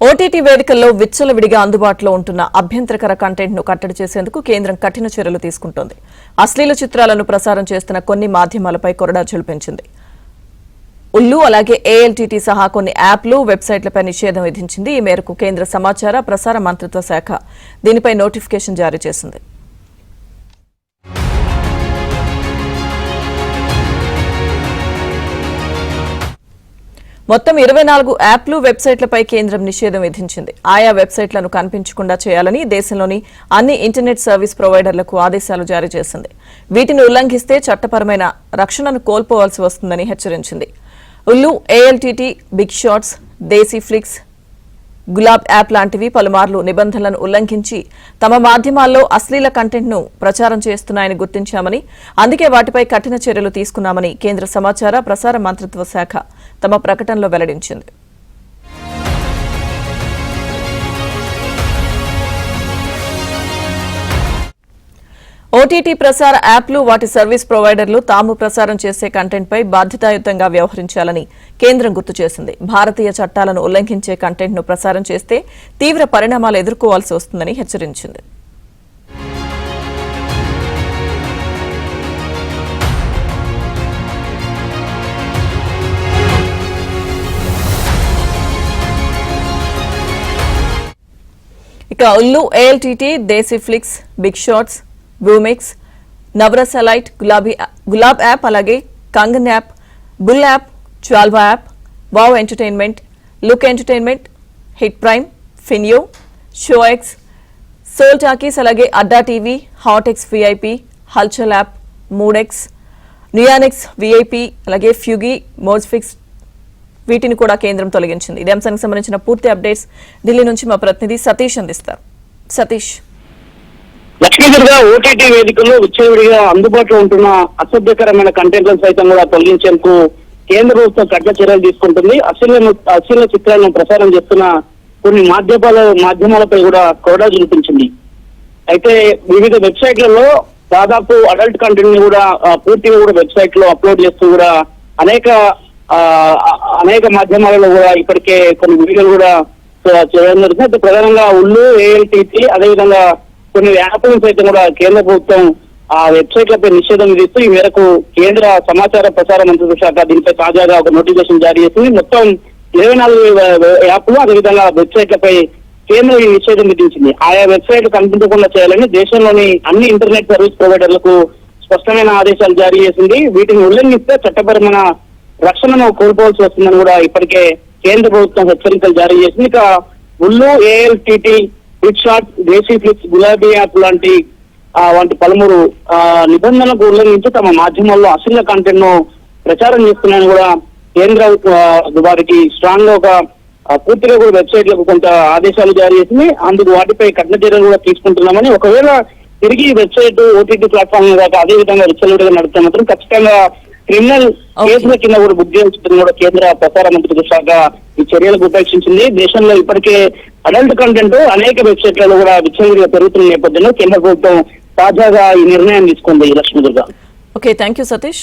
OTT వేదికల్లో విచ్చలవిడిగా అందుబాటులో ఉంటున్న అభ్యంతరకర కంటెంట్ ను కట్టడి చేసేందుకు కేంద్రం కఠిన చర్యలు తీసుకుంటోంది. అశ్లీల చిత్రాలను ప్రసారం చేస్తున్న కొన్ని మాధ్యమాలపై కొరడా జల్పించింది. ఉల్లు అలాగే ఏఎల్టీటీ సహా కొన్ని యాప్లు, వెబ్సైట్లపై నిషేధం విధించింది. ఈ మేరకు కేంద్ర సమాచార ప్రసార మంత్రిత్వ శాఖ దీనిపై నోటిఫికేషన్ జారీ చేసింది. మొత్తం 24 యాప్లు, వెబ్సైట్లపై కేంద్రం నిషేధం విధించింది. ఆయా వెబ్సైట్లను కనిపించకుండా చేయాలని దేశంలోని అన్ని ఇంటర్నెట్ సర్వీస్ ప్రొవైడర్లకు ఆదేశాలు జారీ చేసింది. వీటిని ఉల్లంఘిస్తే చట్టపరమైన రక్షణను కోల్పోవాల్సి వస్తుందని హెచ్చరించింది. ఉల్లు, ఏఎల్టీటీ, బిగ్ షాట్స్, దేశీ ఫ్లిక్స్, గులాబ్ యాప్ లాంటివి పలుమార్లు నిబంధనలను ఉల్లంఘించి తమ మాధ్యమాల్లో అశ్లీల కంటెంట్ ను ప్రచారం చేస్తున్నాయని గుర్తించామని, అందుకే వాటిపై కఠిన చర్యలు తీసుకున్నామని కేంద్ర సమాచార ప్రసార మంత్రిత్వ శాఖ తమ ప్రకటనలో వెల్లడించింది. ఓటీటీ ప్రసార యాప్లు, వాటి సర్వీస్ ప్రొవైడర్లు తాము ప్రసారం చేసే కంటెంట్ పై బాధ్యతాయుతంగా వ్యవహరించాలని కేంద్రం గుర్తు చేసింది. భారతీయ చట్టాలను ఉల్లంఘించే కంటెంట్ ను ప్రసారం చేస్తే తీవ్ర పరిణామాలు ఎదుర్కోవాల్సి వస్తుందని హెచ్చరించింది. ఇక Ullu, ALTT, Desi Flix, Big Shots, Boomex, నవరసలైట్, గులాబ్ యాప్, అలాగే Kangan app, Bull app, Jalva app, Wow Entertainment, Look Entertainment, Hit Prime, Feneo, ShowX, Sol Talkies, అలాగే Adda TV, HotX VIP, Hulchul app, MoodX, NeonX VIP, అలాగే ఫ్యూగి, మోజ్ఫిక్స్ వీటిని కూడా కేంద్రం తొలగించింది. ఇదే అంశానికి సంబంధించిన పూర్తి అప్డేట్స్ ఢిల్లీ నుంచి మా ప్రతినిధి సతీష్ అందిస్తారు. సతీష్, లక్ష్మీదుర్గా ఓటీటీ వేదికల్లో విచ్చలవిడిగా అందుబాటులో ఉంటున్న అసభ్యకరమైన కంటెంట్లను సైతం కూడా తొలగించేందుకు కేంద్ర ప్రభుత్వం కఠిన చర్యలు తీసుకుంటుంది. అశ్లీల చిత్రాలను ప్రసారం చేస్తున్న కొన్ని మాధ్యమాలపై కూడా కొరడా చూపించింది. అయితే వివిధ వెబ్సైట్లలో దాదాపు అడల్ట్ కంటెంట్ ని కూడా పూర్తిగా కూడా వెబ్సైట్ లో అప్లోడ్ చేస్తూ కూడా అనేక మాధ్యమాలలో కూడా ఇప్పటికే కొన్ని వీడియోలు కూడా చేయడం జరుగుతుంది. అయితే ప్రధానంగా ఉల్లు, ఏఎల్టీటీ, అదేవిధంగా కొన్ని యాప్లను సైతం కూడా కేంద్ర ప్రభుత్వం ఆ వెబ్సైట్లపై నిషేధం విధిస్తూ ఈ మేరకు కేంద్ర సమాచార ప్రసార మంత్రిత్వ శాఖ దీనిపై తాజాగా ఒక నోటిఫికేషన్ జారీ చేసింది. మొత్తం 24 యాప్లు, అదేవిధంగా వెబ్సైట్లపై కేంద్రం ఈ నిషేధం విధించింది. ఆయా వెబ్సైట్లు కనిపించకుండా చేయాలని దేశంలోని అన్ని ఇంటర్నెట్ సర్వీస్ ప్రొవైడర్లకు స్పష్టమైన ఆదేశాలు జారీ చేసింది. వీటిని ఉల్లంఘిస్తే చట్టపరమైన రక్షణను కోల్పోవాల్సి వస్తుందని కూడా ఇప్పటికే కేంద్ర ప్రభుత్వం హెచ్చరికలు జారీ చేసింది. ఇక ఉల్లు, ఏఎల్టీటీ, బిగ్ షాట్, దేశీ ఫ్లిక్స్, గులాబీ యాప్ వంటి పలువురు నిబంధనలకు ఉల్లంఘించి తమ మాధ్యమాల్లో అశ్లీల కంటెంట్ ను ప్రచారం చేస్తున్నాయని కూడా కేంద్ర వారికి స్ట్రాంగ్ గా ఒక పూర్తిగా కూడా వెబ్సైట్లకు కొంత ఆదేశాలు జారీ చేసింది. అందుకు వాటిపై కఠిన చర్యలు కూడా తీసుకుంటున్నామని, ఒకవేళ తిరిగి వెబ్సైట్ ఓటీటీ ప్లాట్ఫామ్ దాకా అదే విధంగా విచ్చలవిడిగా నడిపితే మాత్రం ఖచ్చితంగా క్రిమినల్ కేసుల కింద కూడా బుక్ చేయించడం కూడా కేంద్ర ప్రసార మంత్రిత్వ శాఖ ఈ చర్యలకు ఉపేక్షించింది. దేశంలో ఇప్పటికే అడల్ట్ కంటెంట్ అనేక వెబ్సైట్లలో కూడా విచ్చలవిడిగా పెరుగుతున్న నేపథ్యంలో కేంద్ర ప్రభుత్వం తాజాగా ఈ నిర్ణయం తీసుకుంది. Lakshmi Durga. Okay, thank you Satish.